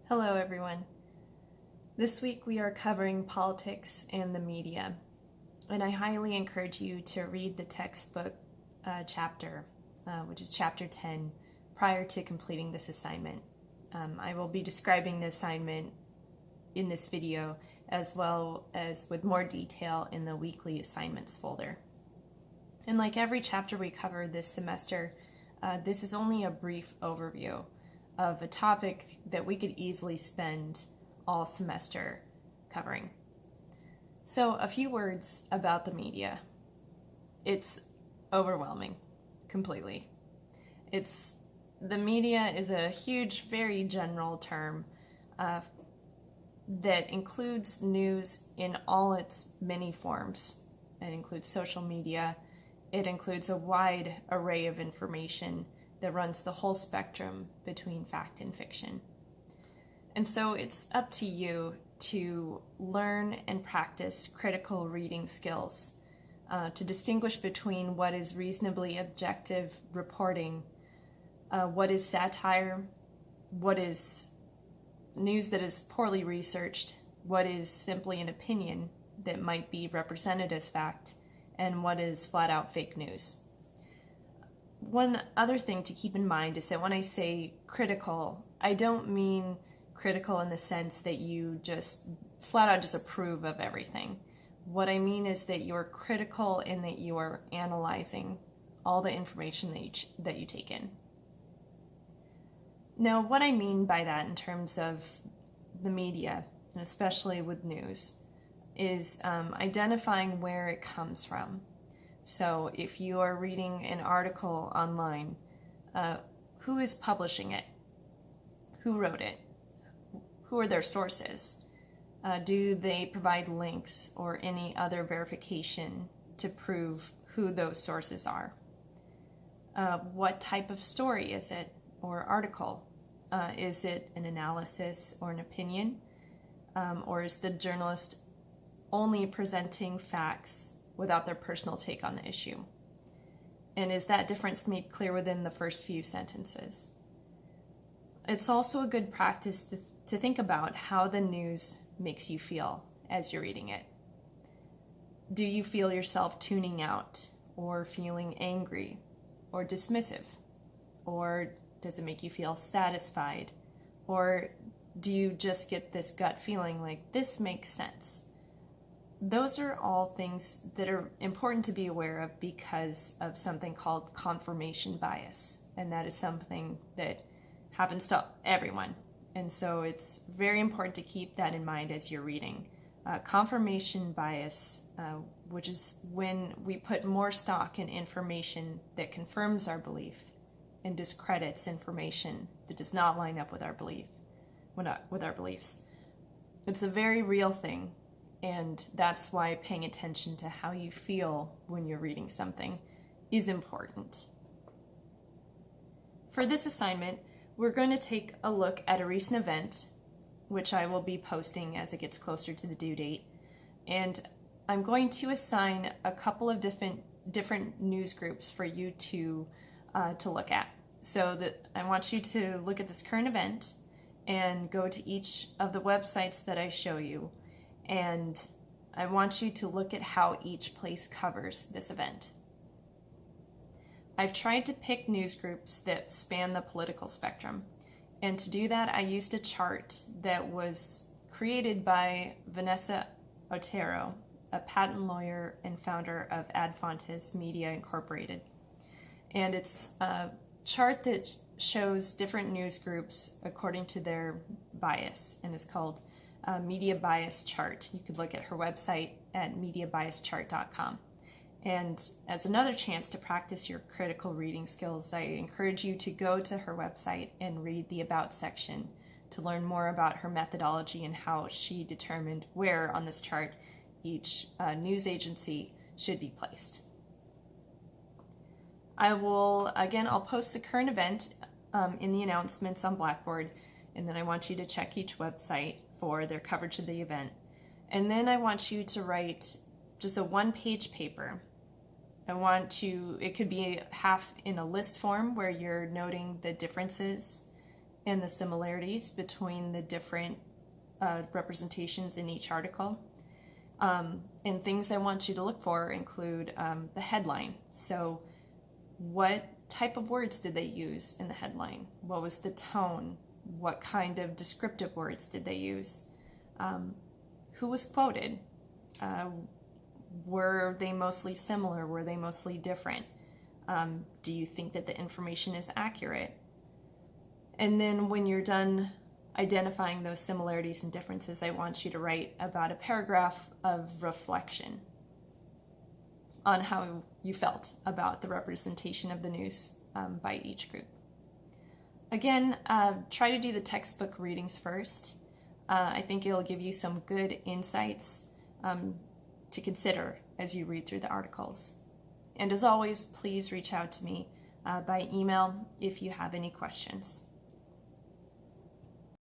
Hello everyone. This week we are covering politics and the media, and I highly encourage you to read the textbook chapter, which is chapter 10, prior to completing this assignment. I will be describing the assignment in this video as well as with more detail in the weekly assignments folder. And like every chapter we cover this semester, this is only a brief overview of a topic that we could easily spend all semester covering. So a few words about the media. It's overwhelming, completely. The media is a huge, very general term that includes news in all its many forms. It includes social media. It includes a wide array of information that runs the whole spectrum between fact and fiction. And so it's up to you to learn and practice critical reading skills to distinguish between what is reasonably objective reporting, what is satire, what is news that is poorly researched, what is simply an opinion that might be represented as fact, and what is flat out fake news. One other thing to keep in mind is that when I say critical, I don't mean critical in the sense that you just flat out disapprove of everything. What I mean is that you're critical in that you are analyzing all the information that you take in. Now, what I mean by that in terms of the media, and especially with news, is identifying where it comes from. So if you are reading an article online, who is publishing it? Who wrote it? Who are their sources? Do they provide links or any other verification to prove who those sources are? What type of story is it or article? Is it an analysis or an opinion? Or is the journalist only presenting facts without their personal take on the issue? And is that difference made clear within the first few sentences? It's also a good practice to think about how the news makes you feel as you're reading it. Do you feel yourself tuning out or feeling angry or dismissive? Or does it make you feel satisfied? Or do you just get this gut feeling like this makes sense? Those are all things that are important to be aware of because of something called confirmation bias. And that is something that happens to everyone. And so it's very important to keep that in mind as you're reading. Confirmation bias, which is when we put more stock in information that confirms our belief and discredits information that does not line up with our beliefs. It's a very real thing. And that's why paying attention to how you feel when you're reading something is important. For this assignment, we're going to take a look at a recent event, which I will be posting as it gets closer to the due date. And I'm going to assign a couple of different news groups for you to look at. So that I want you to look at this current event and go to each of the websites that I show you. And I want you to look at how each place covers this event. I've tried to pick news groups that span the political spectrum. And to do that, I used a chart that was created by Vanessa Otero, a patent lawyer and founder of Ad Fontes Media Incorporated. And it's a chart that shows different news groups according to their bias, and it's called Media Bias Chart. You could look at her website at mediabiaschart.com. And as another chance to practice your critical reading skills, I encourage you to go to her website and read the About section to learn more about her methodology and how she determined where on this chart each news agency should be placed. I'll post the current event in the announcements on Blackboard, and then I want you to check each website for their coverage of the event. And then I want you to write just a one-page paper. It could be half in a list form where you're noting the differences and the similarities between the different representations in each article. And things I want you to look for include the headline. So what type of words did they use in the headline? What was the tone? What kind of descriptive words did they use? Who was quoted? Were they mostly similar? Were they mostly different? Do you think that the information is accurate? And then when you're done identifying those similarities and differences, I want you to write about a paragraph of reflection on how you felt about the representation of the news by each group. Again, try to do the textbook readings first. I think it'll give you some good insights to consider as you read through the articles. And as always, please reach out to me by email if you have any questions.